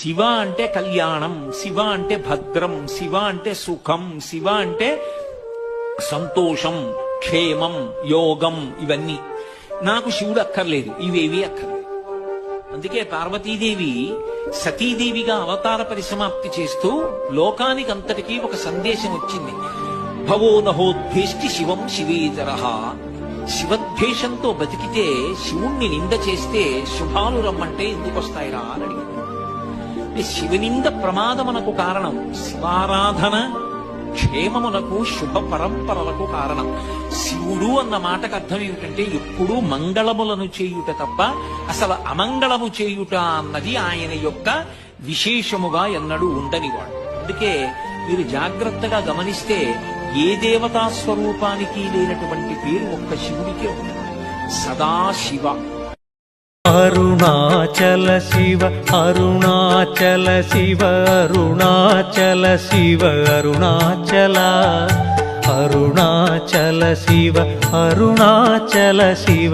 శివ అంటే కళ్యాణం, శివ అంటే భద్రం, శివ అంటే సుఖం, శివ అంటే సంతోషం, క్షేమం, యోగం. ఇవన్నీ నాకు శివుడు అక్కర్లేదు, ఇవేవి అక్కర్లేదు. అందుకే పార్వతీదేవి సతీదేవిగా అవతార పరిసమాప్తి చేస్తూ లోకానికంతటికీ ఒక సందేశం వచ్చింది. భవో నహోద్భేష్టి శివం శివేతరః. శివద్వేషంతో బతికితే, శివుణ్ణి నింద చేస్తే శుభాలు రమ్మంటే ఎందుకు వస్తాయిరా అని అడిగింది. శివనింద ప్రమాదమునకు కారణం, శివారాధన క్షేమమునకు శుభ పరంపరలకు కారణం. శివుడు అన్న మాటకు అర్థం ఏమిటంటే ఎప్పుడూ మంగళములను చేయుట తప్ప అసలు అమంగళము చేయుట అన్నది ఆయన యొక్క విశేషముగా ఎన్నడూ ఉండనివాడు. అందుకే మీరు జాగ్రత్తగా గమనిస్తే ఏ దేవతా స్వరూపానికి లేనటువంటి పేరు ఒక్క శివుడికే ఉంటుంది, సదాశివ. అరుణాచల శివ అరుణాచల శివ అరుణాచల శివ అరుణాచల అరుణాచల శివ అరుణాచల శివ